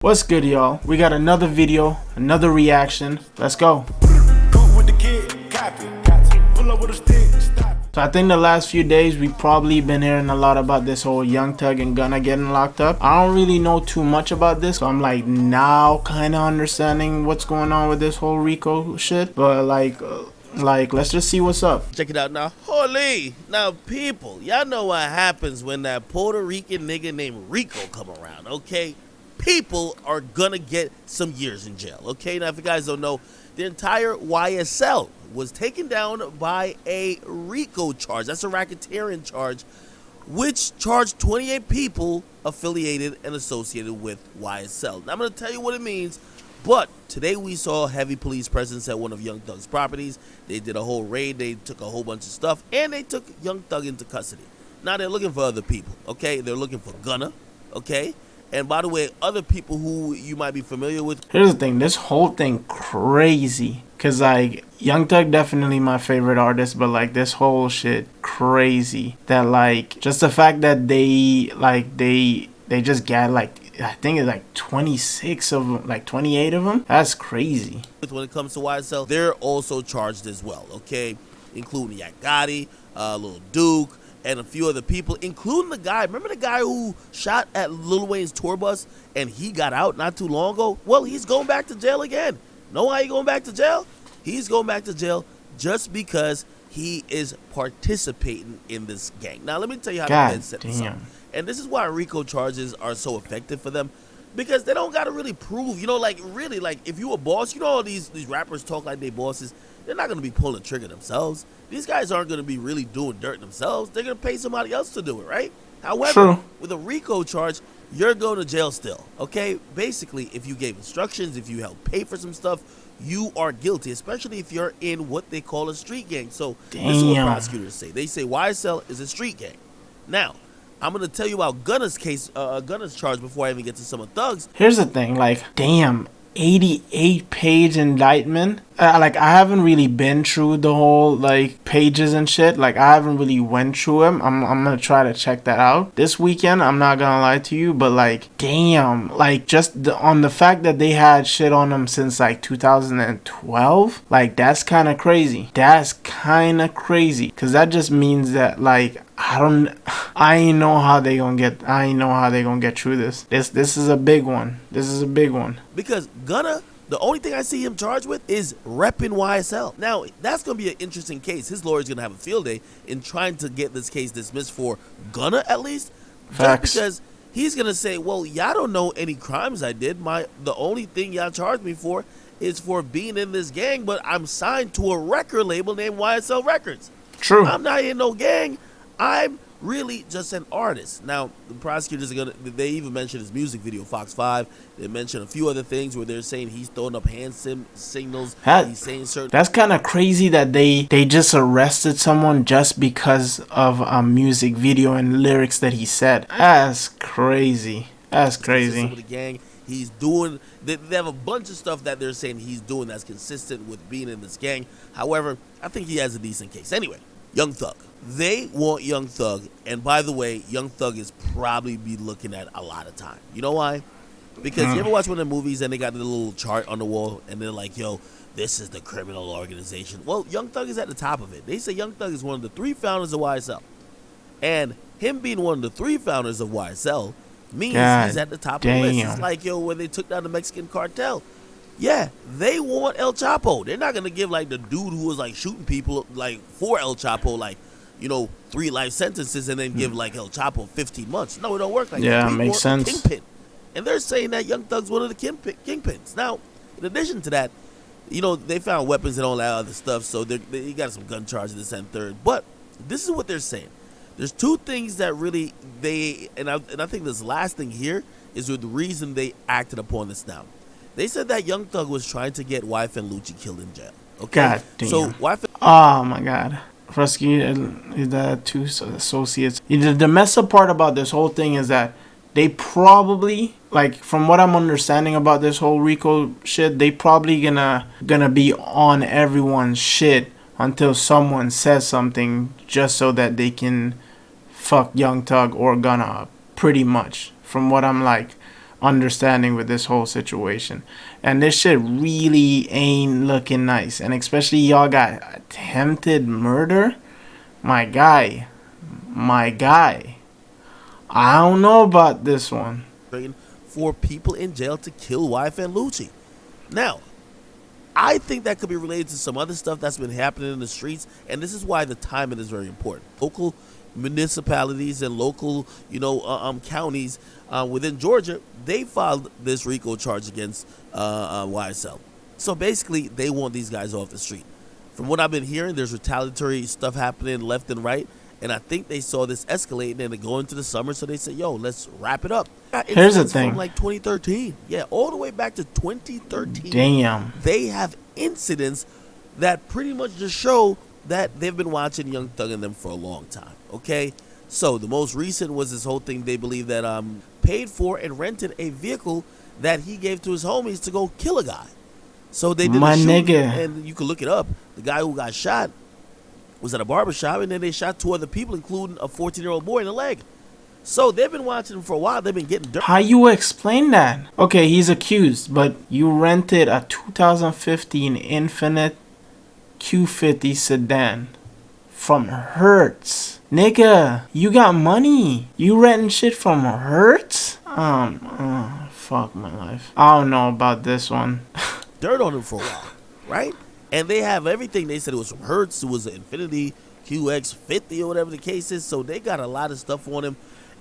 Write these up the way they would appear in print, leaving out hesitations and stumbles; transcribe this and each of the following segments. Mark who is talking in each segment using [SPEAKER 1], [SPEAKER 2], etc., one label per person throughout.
[SPEAKER 1] What's good, y'all? We got another video, another reaction. Let's go. So I think the last few days we probably been hearing a lot about this whole Young Thug and Gunna getting locked up. I don't really know too much about this, so I'm like now kind of understanding what's going on with this whole RICO shit. But like let's just see what's up.
[SPEAKER 2] Check it out now. Holy, now people, y'all know what happens when that Puerto Rican nigga named Rico come around, okay? People are gonna get some years in jail, okay? Now, if you guys don't know, the entire YSL was taken down by a RICO charge. That's a racketeering charge, which charged 28 people affiliated and associated with YSL. Now, I'm gonna tell you what it means, but today we saw heavy police presence at one of Young Thug's properties. They did a whole raid, they took a whole bunch of stuff, and they took Young Thug into custody. Now, they're looking for other people, okay? They're looking for Gunna, okay? And by the way, other people who you might be familiar with.
[SPEAKER 1] Here's the thing, this whole thing crazy. Cause like Young Thug definitely my favorite artist, but like this whole shit crazy. That like just the fact that they just got like I think it's like 26 of them, like 28 of them. That's crazy.
[SPEAKER 2] When it comes to YSL, they're also charged as well, okay? Including Yak Gotti, Lil Duke, and a few other people, including the guy. Remember the guy who shot at Lil Wayne's tour bus and he got out not too long ago? Well, he's going back to jail again. Know why he's going back to jail? He's going back to jail just because he is participating in this gang. Now, let me tell you how the feds set this up. And this is why RICO charges are so effective for them, because they don't got to really prove, really, if you a boss, all these rappers talk like they bosses, they're not going to be pulling the trigger themselves. These guys aren't going to be really doing dirt themselves. They're going to pay somebody else to do it, right? However, with a RICO charge, you're going to jail still, okay? Basically, if you gave instructions, if you helped pay for some stuff, you are guilty, especially if you're in what they call a street gang. So this is what prosecutors say. They say YSL is a street gang. Now, I'm going to tell you about Gunna's case, Gunna's charge before I even get to some of Thug's.
[SPEAKER 1] Here's the thing, like, damn, 88-page indictment. I haven't really been through the whole like pages and shit. Like I haven't really went through them. I'm gonna try to check that out this weekend. I'm not gonna lie to you, but like damn, like just on the fact that they had shit on them since like 2012, like that's kind of crazy. That's kind of crazy, cause that just means that like I ain't know how they gonna get through this. This is a big one. This is a big one.
[SPEAKER 2] Because Gunna, the only thing I see him charged with is repping YSL. Now, that's going to be an interesting case. His lawyer's going to have a field day in trying to get this case dismissed for Gunna, at least.
[SPEAKER 1] Facts.
[SPEAKER 2] Just because he's going to say, well, y'all don't know any crimes I did. The only thing y'all charged me for is for being in this gang, but I'm signed to a record label named YSL Records.
[SPEAKER 1] True.
[SPEAKER 2] I'm not in no gang. I'm really just an artist. Now, the prosecutors they even mentioned his music video, Fox 5. They mentioned a few other things where they're saying he's throwing up hand signals. He's saying certain.
[SPEAKER 1] That's kind of crazy that they just arrested someone just because of a music video and lyrics that he said. That's crazy. That's crazy.
[SPEAKER 2] With the gang, he's doing. They have a bunch of stuff that they're saying he's doing that's consistent with being in this gang. However, I think he has a decent case. Anyway, Young Thug. They want Young Thug, and by the way, Young Thug is probably be looking at a lot of time. You know why? Because you ever watch one of the movies and they got the little chart on the wall and they're like, yo, this is the criminal organization. Well, Young Thug is at the top of it. They say Young Thug is one of the 3 founders of YSL. And him being one of the 3 founders of YSL means he's at the top of the list. It's like, yo, when they took down the Mexican cartel. Yeah, they want El Chapo. They're not going to give like the dude who was like shooting people like for El Chapo, like, 3 life sentences and then give like El Chapo 15 months. No, it don't work like that.
[SPEAKER 1] Yeah, makes sense.
[SPEAKER 2] Kingpin. And they're saying that Young Thug's one of the kingpins. Now, in addition to that, they found weapons and all that other stuff, so they got some gun charges, this and third. But this is what they're saying. There's 2 things that really and I think this last thing here is the reason they acted upon this now. They said that Young Thug was trying to get YF and Lucci killed in jail. Okay?
[SPEAKER 1] God damn.
[SPEAKER 2] So YF.
[SPEAKER 1] Oh my God. The 2 associates. The messed up part about this whole thing is that they probably, like, from what I'm understanding about this whole RICO shit, they probably gonna be on everyone's shit until someone says something just so that they can fuck Young Thug or Gunna up, pretty much, from what I'm like understanding with this whole situation. And this shit really ain't looking nice. And especially y'all got attempted murder. My guy. My guy. I don't know about this one.
[SPEAKER 2] For people in jail to kill YFN Lucci. Now, I think that could be related to some other stuff that's been happening in the streets, and this is why the timing is very important. Local municipalities and local, counties within Georgia, they filed this RICO charge against YSL. So basically, they want these guys off the street. From what I've been hearing, there's retaliatory stuff happening left and right, and I think they saw this escalating and go into the summer, so they said, yo, let's wrap it up.
[SPEAKER 1] Here's the thing.
[SPEAKER 2] From like 2013. Yeah, all the way back to 2013.
[SPEAKER 1] Damn.
[SPEAKER 2] They have incidents that pretty much just show that they've been watching Young Thug and them for a long time, okay? So the most recent was this whole thing they believe that paid for and rented a vehicle that he gave to his homies to go kill a guy. So they did
[SPEAKER 1] My
[SPEAKER 2] a shooting,
[SPEAKER 1] nigga.
[SPEAKER 2] and you can look it up. The guy who got shot was at a barbershop, and then they shot 2 other people, including a 14-year-old boy in the leg. So they've been watching him for a while. They've been getting dirt.
[SPEAKER 1] How you explain that? Okay, he's accused, but you rented a 2015 Infinite Q50 sedan from Hertz. Nigga, you got money. You renting shit from Hertz? Fuck my life. I don't know about this one.
[SPEAKER 2] Dirt on him for a while, right? And they have everything. They said it was from Hertz. It was an Infinity QX50 or whatever the case is. So they got a lot of stuff on him.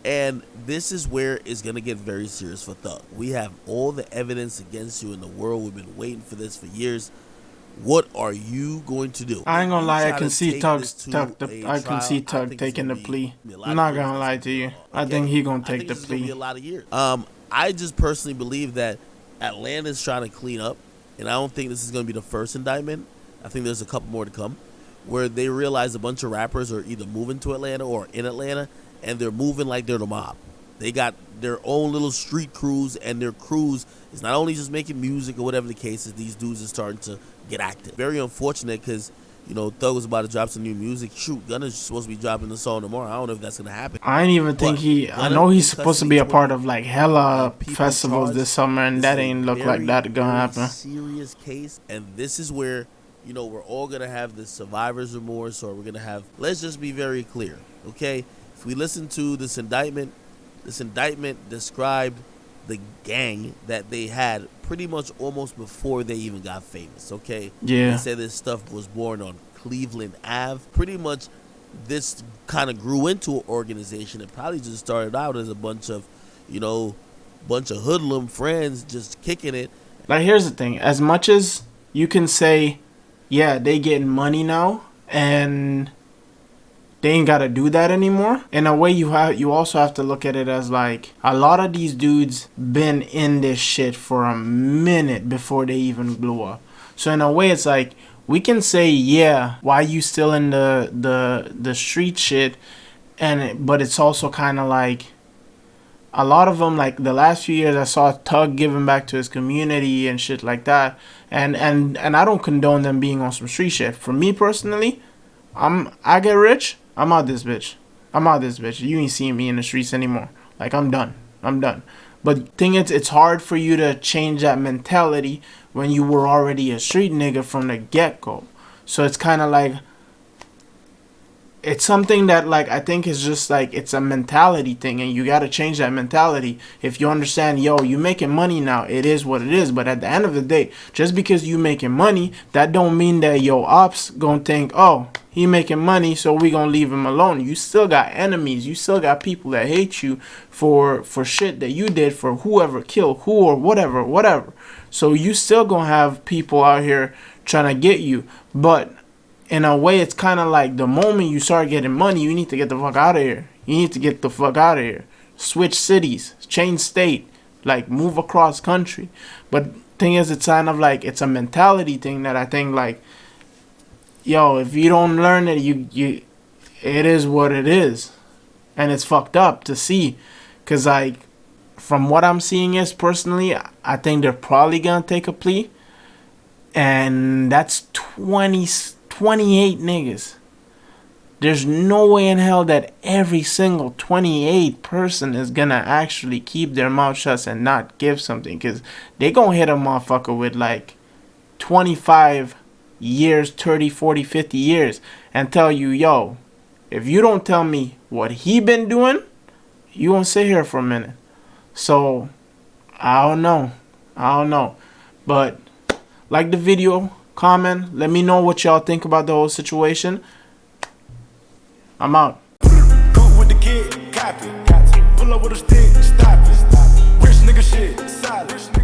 [SPEAKER 2] And this is where it's going to get very serious for Thug. We have all the evidence against you in the world. We've been waiting for this for years. What are you going to do?
[SPEAKER 1] I ain't gonna lie, I can see Tug taking the plea. I'm not gonna lie to you. I think he gonna take the plea.
[SPEAKER 2] Be a lot of years. I just personally believe that Atlanta's trying to clean up, and I don't think this is gonna be the first indictment. I think there's a couple more to come, where they realize a bunch of rappers are either moving to Atlanta or in Atlanta, and they're moving like they're the mob. They got their own little street crews, and their crews is not only just making music or whatever the case is. These dudes are starting to get active. Very unfortunate because, Thug was about to drop some new music. Shoot, Gunna's supposed to be dropping the song tomorrow. I don't know if that's going to happen.
[SPEAKER 1] I ain't even think I know he's supposed to be a part of like hella festivals this summer, and that ain't look like that gonna happen.
[SPEAKER 2] Serious case, and this is where, we're all going to have this survivor's remorse, or we're going to have, let's just be very clear, okay? If we listen to this indictment described the gang that they had pretty much almost before they even got famous, okay?
[SPEAKER 1] Yeah.
[SPEAKER 2] They said this stuff was born on Cleveland Ave. Pretty much this kind of grew into an organization. It probably just started out as a bunch of hoodlum friends just kicking it.
[SPEAKER 1] Like, here's the thing. As much as you can say, yeah, they getting money now, and they ain't gotta do that anymore. In a way, you also have to look at it as like a lot of these dudes been in this shit for a minute before they even blew up. So in a way, it's like we can say, yeah, why you still in the street shit, but it's also kind of like a lot of them, like the last few years, I saw Tug giving back to his community and shit like that, and I don't condone them being on some street shit. For me personally, I get rich, I'm out this bitch. You ain't seeing me in the streets anymore. Like, I'm done. But thing is, it's hard for you to change that mentality when you were already a street nigga from the get-go. So it's kind of like, it's something that, like, I think is just like, it's a mentality thing, and you got to change that mentality. If you understand, yo, you making money now, it is what it is. But at the end of the day, just because you making money, that don't mean that your ops gonna think, oh, he making money, so we gonna leave him alone. You still got enemies. You still got people that hate you for shit that you did, for whoever killed who or whatever. So you still gonna have people out here trying to get you. But in a way, it's kind of like the moment you start getting money, you need to get the fuck out of here. Switch cities, change state, like move across country. But thing is, it's kind of like, it's a mentality thing that I think, like, yo, if you don't learn it, it is what it is. And it's fucked up to see. Because, like, from what I'm seeing is, personally, I think they're probably going to take a plea. And that's 28 niggas. there's no way in hell that every single 28 person is gonna actually keep their mouth shut and not give something, because they gonna hit a motherfucker with like 25 years, 30, 40, 50 years and tell you, yo, if you don't tell me what he been doing, you won't sit here for a minute. So I don't know, but like the video, comment, let me know what y'all think about the whole situation. I'm out.
[SPEAKER 3] Cool with the kid, copy. Pull up with a stick, stop it. Rich nigga shit, solid.